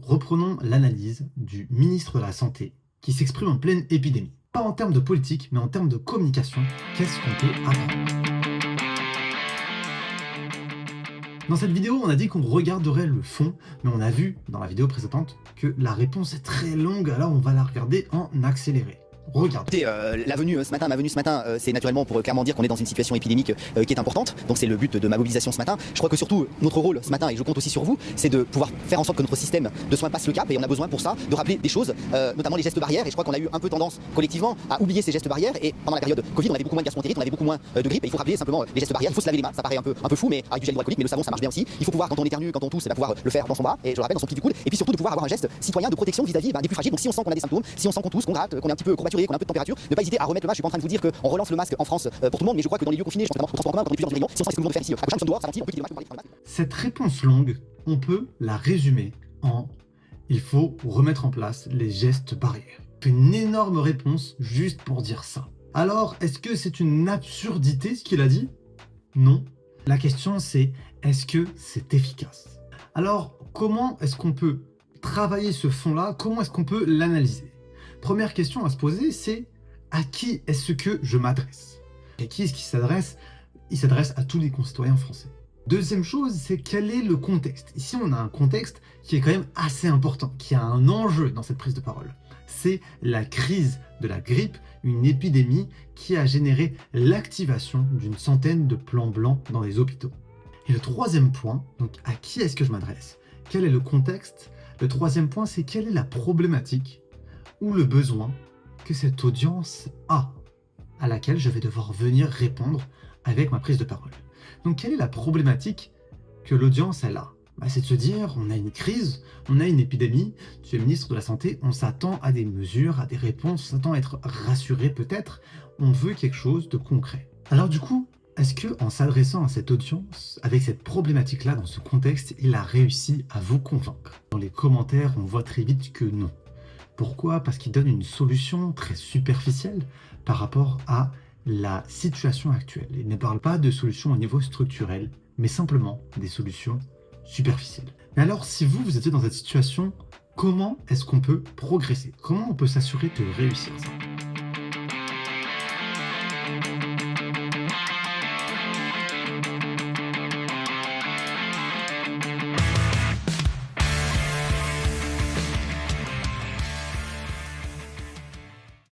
Reprenons l'analyse du ministre de la Santé qui s'exprime en pleine épidémie. Pas en termes de politique, mais en termes de communication, qu'est-ce qu'on peut apprendre? Dans cette vidéo, on a dit qu'on regarderait le fond, mais on a vu dans la vidéo précédente que la réponse est très longue, alors on va la regarder en accéléré. Regarde. Écoutez, ma venue ce matin, c'est naturellement pour clairement dire qu'on est dans une situation épidémique qui est importante. Donc c'est le but de ma mobilisation ce matin. Je crois que surtout notre rôle ce matin, et je compte aussi sur vous, c'est de pouvoir faire en sorte que notre système de soins passe le cap. Et on a besoin pour ça de rappeler des choses, notamment les gestes barrières. Et je crois qu'on a eu un peu tendance collectivement à oublier ces gestes barrières. Et pendant la période Covid, on avait beaucoup moins de gastroentérite, on avait beaucoup moins de grippe. Et il faut rappeler simplement les gestes barrières. Il faut se laver les mains. Ça paraît un peu fou, mais avec du gel hydroalcoolique, mais le savon ça marche bien aussi. Il faut pouvoir, quand on éternue, quand on tousse, pouvoir le faire dans son bras. Et je le rappelle, dans son pli du coude. Et puis surtout de pouvoir avoir un geste citoyen de protection vis-à-vis des plus fragiles. Donc si on sent qu'on a des symptômes, si on sent qu'on tousse, qu'on gratte, qu'on est un petit peu courbaturé, qu'on a un peu de température, ne pas hésiter à remettre le masque. Je suis pas en train de vous dire qu'on relance le masque en France pour tout le monde, mais je crois que dans les lieux confinés, je pense notamment au transport en commun, quand on est plusieurs réunions, si on sait ce que nous devons faire ici, à prochain nous sommes dehors, ça ventile, on peut utiliser le masque pour parler, prendre le masque. Cette réponse longue, on peut la résumer en il faut remettre en place les gestes barrières. Une énorme réponse juste pour dire ça. Alors, est-ce que c'est une absurdité ce qu'il a dit? Non. La question c'est, est-ce que c'est efficace? Alors, comment est-ce qu'on peut travailler ce fond-là? Comment est-ce qu'on peut l'analyser? Première question à se poser, c'est à qui est-ce que je m'adresse? Et qui est-ce qui s'adresse? Il s'adresse à tous les concitoyens français. Deuxième chose, c'est quel est le contexte? Ici, on a un contexte qui est quand même assez important, qui a un enjeu dans cette prise de parole. C'est la crise de la grippe, une épidémie qui a généré l'activation d'une centaine de plans blancs dans les hôpitaux. Et le troisième point, donc à qui est-ce que je m'adresse? Quel est le contexte? Le troisième point, c'est quelle est la problématique ou le besoin que cette audience a, à laquelle je vais devoir venir répondre avec ma prise de parole. Donc quelle est la problématique que l'audience elle a? C'est de se dire, on a une crise, on a une épidémie, tu es ministre de la Santé, on s'attend à des mesures, à des réponses, on s'attend à être rassuré peut-être, on veut quelque chose de concret. Alors du coup, est-ce que en s'adressant à cette audience, avec cette problématique-là dans ce contexte, il a réussi à vous convaincre? Dans les commentaires, on voit très vite que non. Pourquoi? Parce qu'il donne une solution très superficielle par rapport à la situation actuelle. Il ne parle pas de solutions au niveau structurel, mais simplement des solutions superficielles. Mais alors, si vous étiez dans cette situation, comment est-ce qu'on peut progresser? Comment on peut s'assurer de réussir ça?